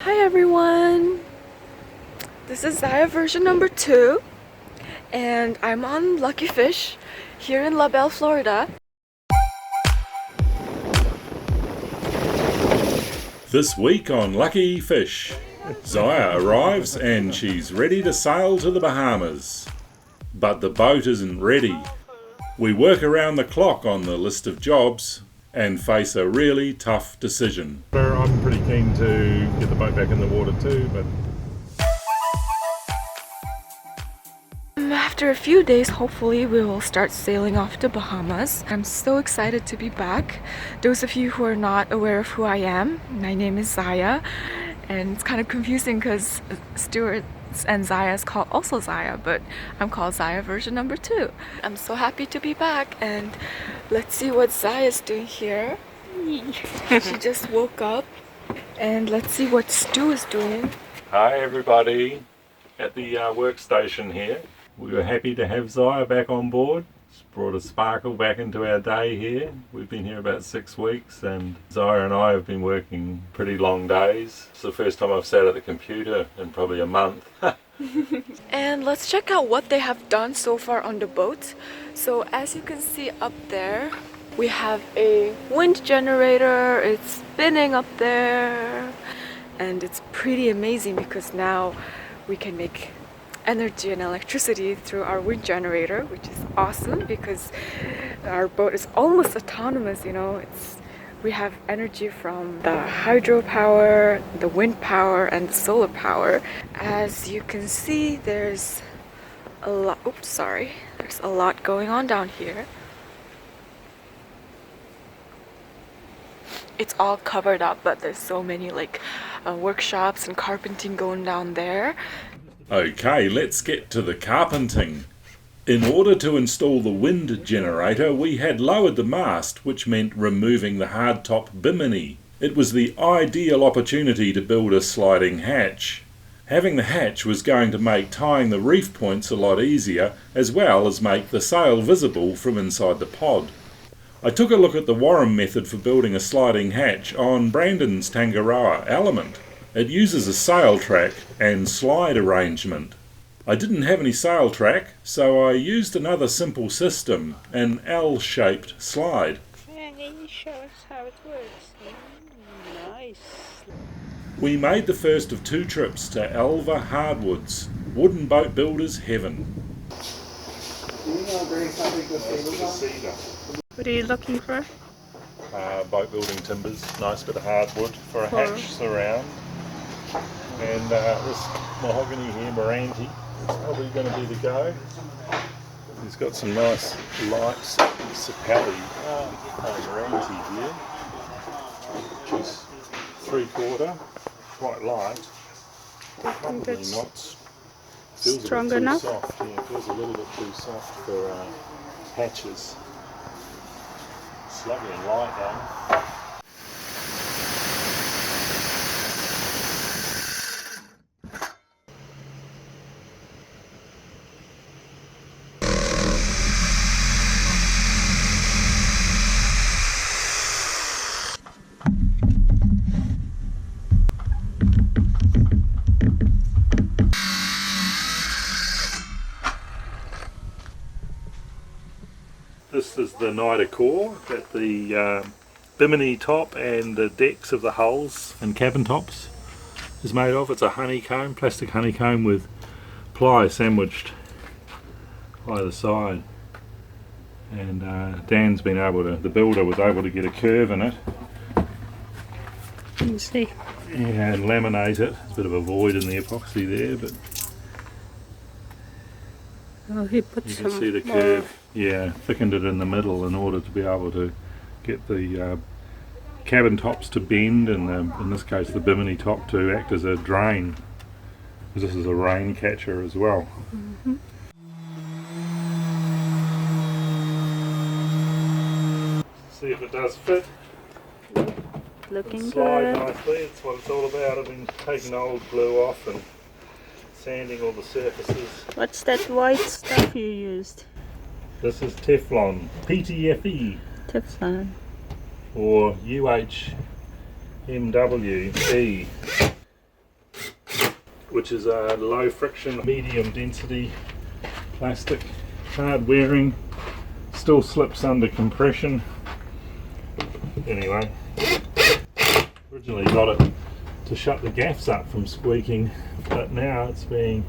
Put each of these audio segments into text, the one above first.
Hi everyone! This is Zaya version number 2 and I'm on Luckyfish here in La Belle, Florida. This week on Luckyfish, Zaya arrives and she's ready to sail to the Bahamas. But the boat isn't ready. We work around the clock on the list of jobs and face a really tough decision. I'm pretty keen to get the boat back in the water too, but After a few days, hopefully we will start sailing off to Bahamas. I'm so excited to be back. Those of you who are not aware of who I am, my name is Zaya, and it's kind of confusing because Stuart and Zaya is called also Zaya, but I'm called Zaya version number 2. I'm so happy to be back, and let's see what Zaya's doing here. She just woke up, and let's see what Stu is doing. hi everybody at the workstation here. We were happy to have Zaya back on board. It's brought a sparkle back into our day here. We've been here about 6 weeks and Zaya and I have been working pretty long days. It's the first time I've sat at the computer in probably a month. And let's check out what they have done so far on the boat. So as you can see up there, we have a wind generator. It's spinning up there, and it's pretty amazing because now we can make energy and electricity through our wind generator, which is awesome because our boat is almost autonomous, you know. We have energy from the hydropower, the wind power, and the solar power. As you can see, there's a lot, there's a lot going on down here. It's all covered up, but there's so many workshops and carpenting going down there. Okay, let's get to the carpenting. In order to install the wind generator, we had lowered the mast, which meant removing the hardtop Bimini. It was the ideal opportunity to build a sliding hatch. Having the hatch was going to make tying the reef points a lot easier, as well as make the sail visible from inside the pod. I took a look at the Warren method for building a sliding hatch on Brandon's Tangaroa Element. It uses a sail track and slide arrangement. I didn't have any sail track, so I used another simple system, an L-shaped slide. Yeah, can you show us how it works? Nice. We made the first of 2 trips to Alva Hardwoods, wooden boat builders heaven. What are you looking for? Boat building timbers, nice bit of hardwood for a hatch surround. And this mahogany here, Moranti, is probably going to be the go. He's got some nice light Sapelli Moranti here, which is 3/4, quite light. Probably not. Feels strong a bit too enough? soft. Yeah, it feels a little bit too soft for hatches. It's lovely and light though. This is the Nida Core that the Bimini top and the decks of the hulls and cabin tops is made of. It's a honeycomb, plastic honeycomb with ply sandwiched either side. And Dan's been able to, the builder was able to get a curve in it. You see. Yeah, and laminate it. There's a bit of a void in the epoxy there, but Oh, he put you some can see the more. curve. Yeah, thickened it in the middle in order to be able to get the cabin tops to bend, and in this case the Bimini top to act as a drain, because this is a rain catcher as well. Mm-hmm. See if it does fit. Looking Slide good. nicely. It's what it's all about. I've been taking the old glue off and sanding all the surfaces. What's that white stuff you used? This is Teflon, PTFE, Teflon. or UHMWE. which is a low friction, medium density plastic, hard wearing, still slips under compression. Anyway, originally got it to shut the gaffs up from squeaking, but now it's being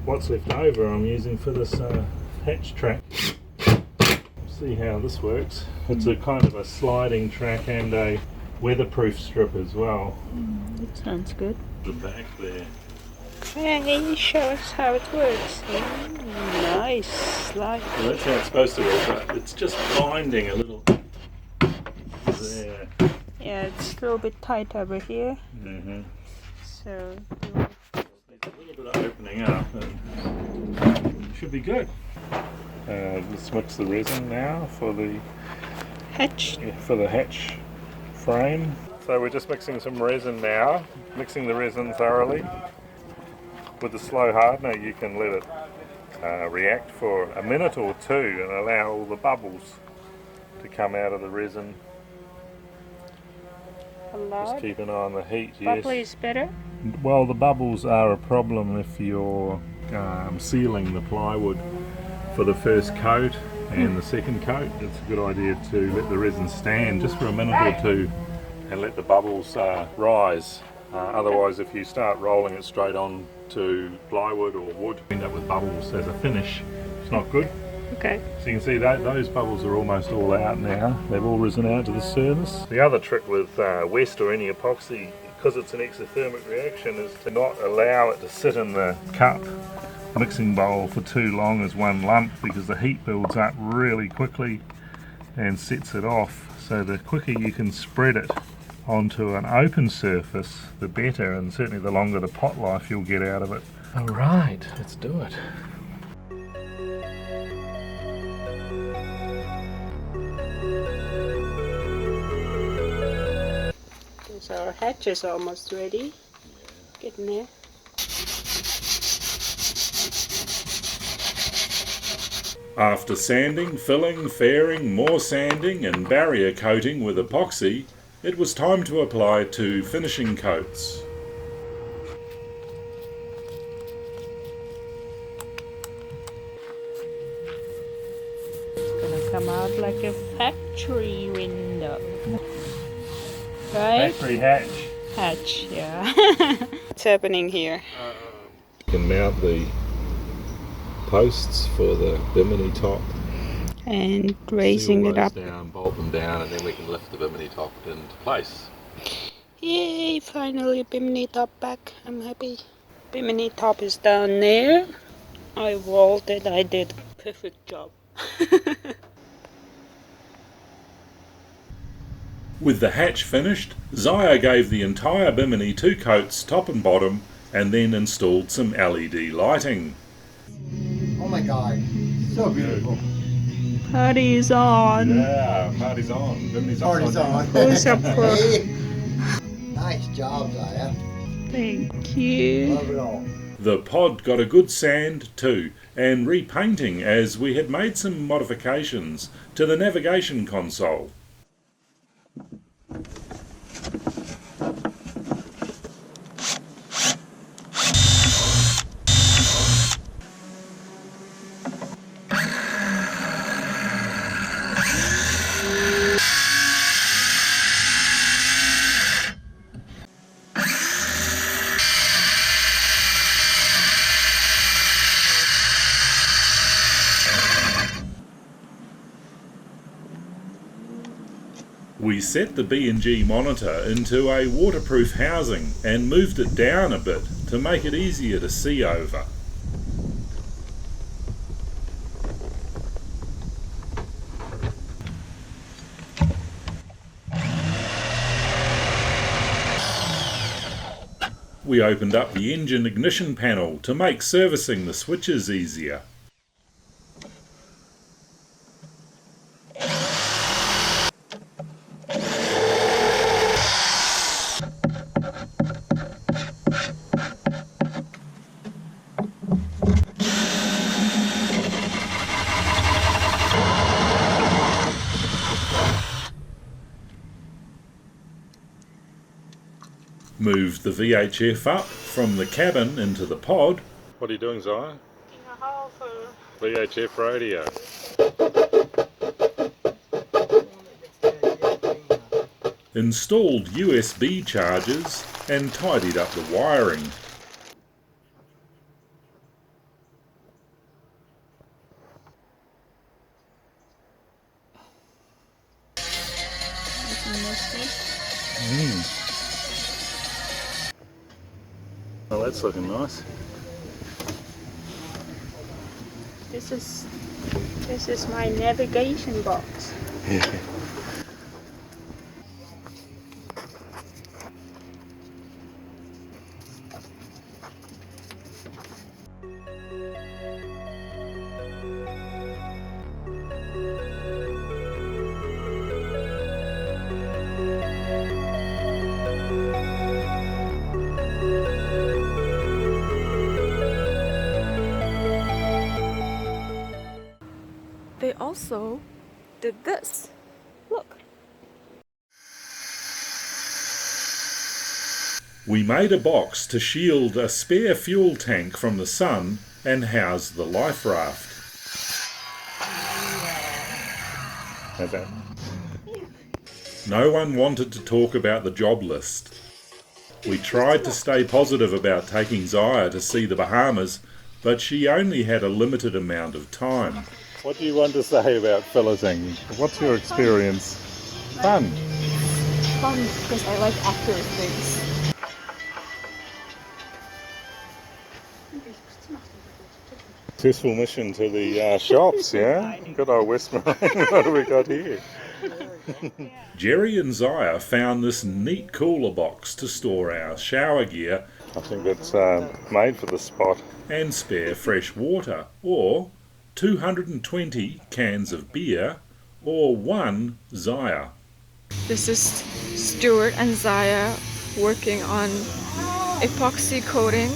what's left over I'm using for this hatch track. See how this works. It's a kind of a sliding track and a weatherproof strip as well. That sounds good. The back there. Yeah, can you show us how it works? Nice. Like Well, that's how it's supposed to work, but it's just binding a little there. yeah, it's a little bit tight over here. Mm-hmm. So It's a little bit of opening up and it should be good. Let's mix the resin now for the hatch frame. So we're just mixing some resin now, mixing the resin thoroughly. With the slow hardener you can let it react for a minute or two and allow all the bubbles to come out of the resin. Just keep an eye on the heat. Bubble Yes. is better. Well, the bubbles are a problem if you're sealing the plywood for the first coat and the second coat. It's a good idea to let the resin stand just for a minute or two and let the bubbles rise. Otherwise, if you start rolling it straight on to plywood or wood, you end up with bubbles as a finish. It's not good. Okay. So you can see that those bubbles are almost all out now. They've all risen out to the surface. The other trick with West or any epoxy, because it's an exothermic reaction, is to not allow it to sit in the cup mixing bowl for too long as one lump, because the heat builds up really quickly and sets it off. So the quicker you can spread it onto an open surface, the better, and certainly the longer the pot life you'll get out of it. Alright, let's do it. So our hatch is almost ready. Getting there. After sanding, filling, fairing, more sanding and barrier coating with epoxy, it was time to apply 2 finishing coats. It's gonna come out like a factory window. Right? Factory hatch. Hatch, yeah. What's happening here? You can mount the posts for the Bimini top. And raising it up. Down, bolt them down, and then we can lift the Bimini top into place. Yay, finally Bimini top back. I'm happy. Bimini top is down there. I vaulted, I did a perfect job. With the hatch finished, Zaya gave the entire Bimini 2 coats top and bottom and then installed some LED lighting. Oh my god, so beautiful. Party's on. Yeah, party's on. Bimini's Party's on. Who's up for? Nice job, Zaya. Thank you. Love it all. The pod got a good sand too, and repainting as we had made some modifications to the navigation console. We set the B&G monitor into a waterproof housing and moved it down a bit to make it easier to see over. We opened up the engine ignition panel to make servicing the switches easier. moved the VHF up from the cabin into the pod, What are you doing, Zaya? VHF Radio. installed USB chargers, and tidied up the wiring. Well, that's looking nice. This is my navigation box. They also did this. Look. We made a box to shield a spare fuel tank from the sun and house the life raft. How's that? No one wanted to talk about the job list. We tried to stay positive about taking Zaya to see the Bahamas, but she only had a limited amount of time. What do you want to say about filleting? What's your experience? Fun. Fun because I like accurate things. Successful mission to the shops, yeah? Good old West Marine. What have we got here? Jerry and Zaya found this neat cooler box to store our shower gear I think it's made for the spot. and spare fresh water, or 220 cans of beer, or one Zaya. This is Stuart and Zaya working on epoxy coating.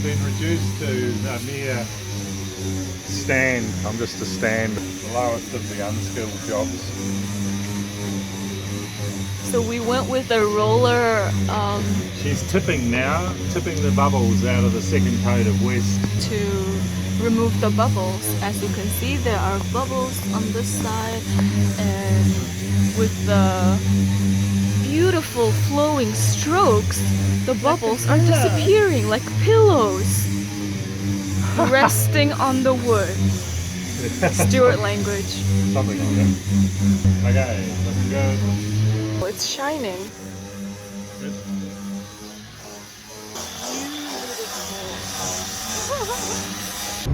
Been reduced to a mere stand. I'm just a stand. The lowest of the unskilled jobs. So we went with a roller She's tipping now, tipping the bubbles out of the second coat of West. to remove the bubbles. As you can see, there are bubbles on this side, and with the beautiful flowing strokes, the bubbles are disappearing like pillows resting on the wood. Stuart language. Something like that. Okay, looking good. Oh, it's shining.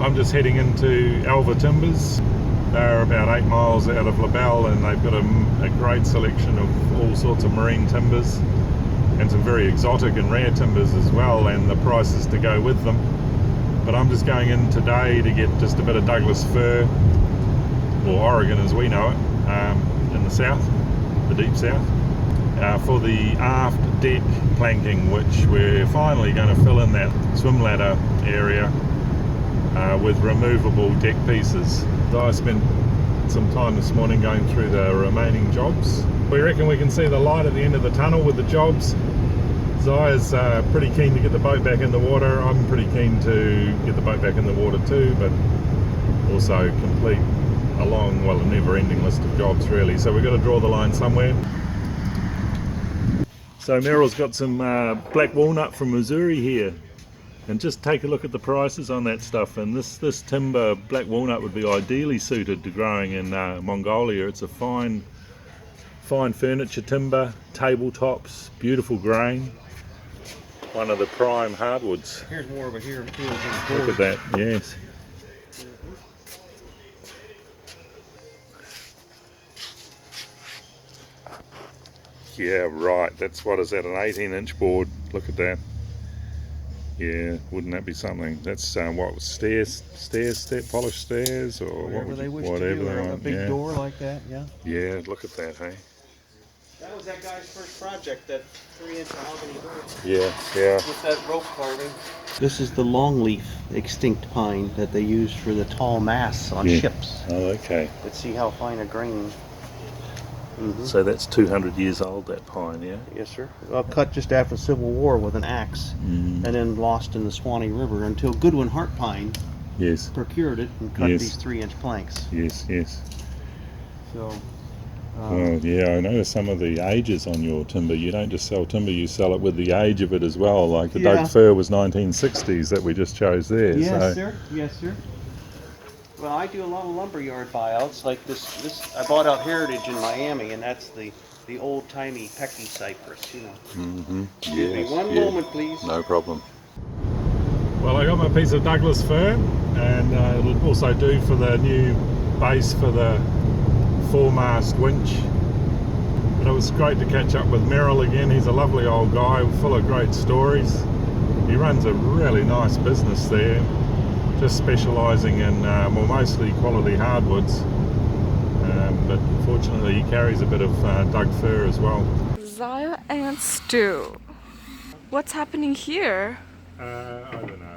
I'm just heading into Alva Timbers. They're about 8 miles out of La Belle, and they've got a great selection of all sorts of marine timbers and some very exotic and rare timbers as well, and the prices to go with them. But I'm just going in today to get just a bit of Douglas fir, or Oregon as we know it, in the south, the deep south, for the aft deck planking, which we're finally going to fill in that swim ladder area with removable deck pieces. So I spent some time this morning going through the remaining jobs. We reckon we can see the light at the end of the tunnel with the jobs. Zaya's pretty keen to get the boat back in the water. I'm pretty keen to get the boat back in the water too, but also complete a long, well, a never-ending list of jobs really. So we've got to draw the line somewhere. So Meryl's got some black walnut from Missouri here, and just take a look at the prices on that stuff. And this timber, black walnut, would be ideally suited to growing in Mongolia. It's a fine furniture timber, tabletops, beautiful grain. One of the prime hardwoods. Here's more over here. Look at that, yes. Yeah, right. That's what is that, an 18-inch board? Look at that. Yeah, wouldn't that be something? That's what, polished stairs, or Whatever they wish whatever to do, they a want. big Yeah. door like that, yeah. Yeah, look at that, hey. That was that guy's first project, that 3-inch mahogany door Yeah. with that rope carving. This is the longleaf extinct pine that they use for the tall masts on Yeah. ships. Oh, okay. Let's see how fine a grain So that's 200 years old, that pine, yeah? Yes, sir. Well, cut just after the Civil War with an axe, and then lost in the Swanee River until Goodwin Hart Pine Yes, procured it and cut Yes. these 3-inch planks. yes, yes. So, Well, yeah, I noticed some of the ages on your timber. You don't just sell timber, you sell it with the age of it as well. Like the Yeah. Doug fir was 1960s that we just chose there. yes, so. sir. Yes, sir. Well, I do a lot of lumberyard buyouts. Like this I bought out Heritage in Miami, and that's the old-timey Pecky cypress, you know. Mm-hmm. Excuse me, one moment, please. No problem. Well, I got my piece of Douglas fir, and it'll also do for the new base for the 4-mast winch. But it was great to catch up with Merrill again. He's a lovely old guy, full of great stories. He runs a really nice business there, just specialising in mostly quality hardwoods. But fortunately he carries a bit of Doug fir as well. Zaya and Stu. What's happening here? I don't know.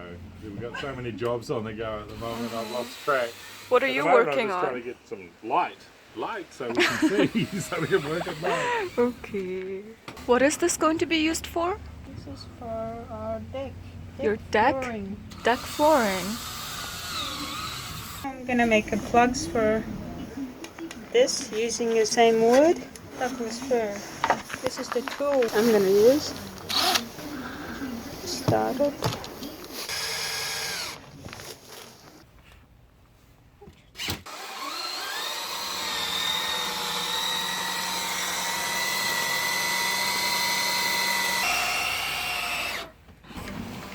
We've got so many jobs on the go at the moment, I've lost track. What are At the you moment, working I'm just on? trying to get some light so we can see, so we can work at night. Okay. What is this going to be used for? This is for our deck. Your deck? flooring. Deck flooring. I'm gonna make a plugs for this using the same wood, Douglas fir. This is the tool I'm gonna use. Start it.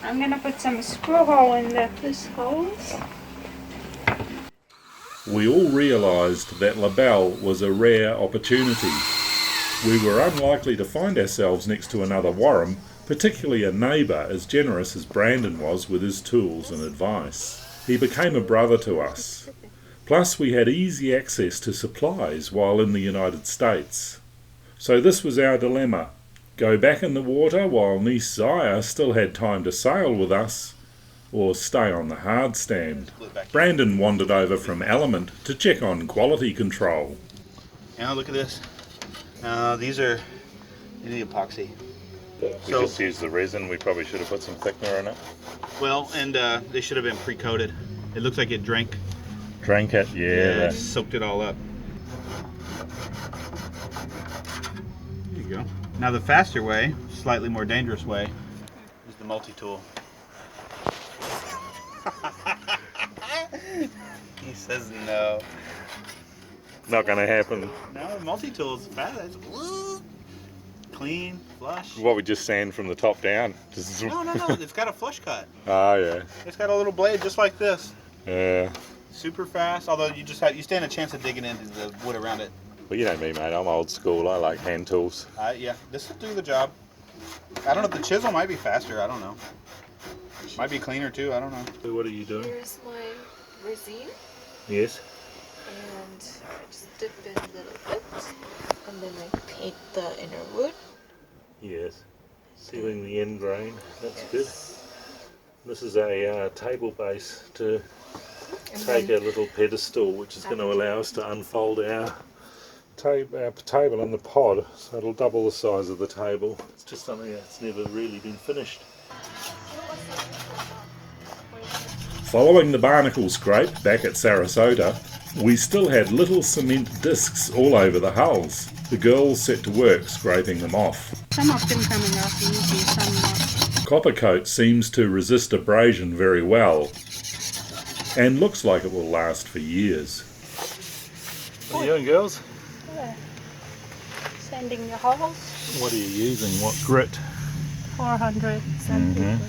I'm gonna put some screw hole in this holes. We all realised that LaBelle was a rare opportunity. We were unlikely to find ourselves next to another Warren, particularly a neighbour as generous as Brandon was with his tools and advice. He became a brother to us. Plus we had easy access to supplies while in the United States. So this was our dilemma. Go back in the water while niece Zaya still had time to sail with us, or stay on the hard stand. Brandon wandered over from Element to check on quality control. Now look at this. These are the epoxy. We So- just used the resin, we probably should have put some thickener in it. Well, and they should have been pre-coated. It looks like it drank. Drank it, It soaked it all up. There you go. Now the faster way, slightly more dangerous way, is the multi-tool. He says no. Not gonna happen. No, multi-tool is fast. It's clean, flush. What, we just sand from the top down? Just No, it's got a flush cut. Oh yeah. It's got a little blade just like this. Yeah. Super fast, although you stand a chance of digging into the wood around it. Well, you know me, mate. I'm old school. I like hand tools. Yeah, this will do the job. I don't know if the chisel might be faster. I don't know. Might be cleaner too. I don't know. What are you doing? Here's my resin, Yes. and I just dip in a little bit, and then I paint the inner wood. Yes. Sealing the end grain. That's good. This is a table base to And take then a little pedestal, which is going to allow us to unfold our table in the pod, so it'll double the size of the table. It's just something that's never really been finished. Following the barnacle scrape back at Sarasota, we still had little cement discs all over the hulls. The girls set to work scraping them off. Some of them coming off easy, some not. Copper coat seems to resist abrasion very well, and looks like it will last for years. What are you doing, girls? Sanding the holes. What are you using? What grit? 400 sandpaper.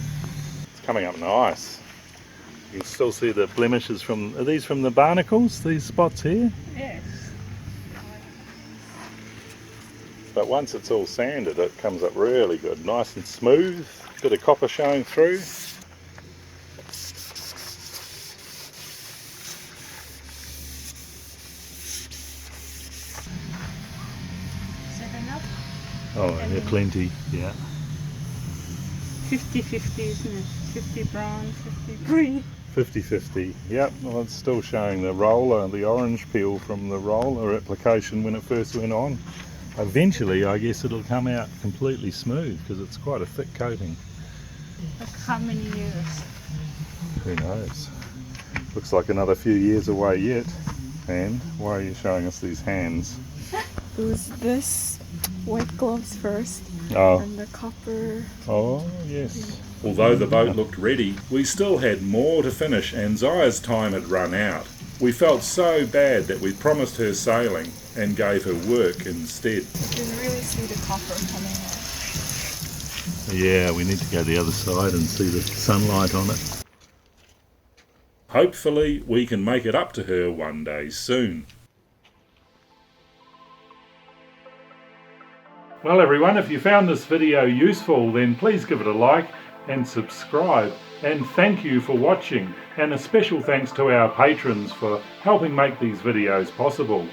It's coming up nice. You can still see the blemishes from, are these from the barnacles, these spots here? Yes. But once it's all sanded, it comes up really good, nice and smooth, bit of copper showing through. Is that enough? Oh, yeah, plenty, yeah. 50-50, isn't it? 50 brown, 50 green. 50-50. Yep, well, it's still showing the roller, the orange peel from the roller application when it first went on. Eventually, I guess it'll come out completely smooth because it's quite a thick coating. Like how many years? Who knows? Looks like another few years away yet. And why are you showing us these hands? It was this white gloves first, Oh, and the copper. oh yes. Although the boat looked ready, we still had more to finish and Zaya's time had run out. We felt so bad that we promised her sailing and gave her work instead. You can really see the copper coming out. Yeah, we need to go the other side and see the sunlight on it. Hopefully we can make it up to her one day soon. Well everyone, if you found this video useful, then please give it a like and subscribe. And thank you for watching, and a special thanks to our patrons for helping make these videos possible.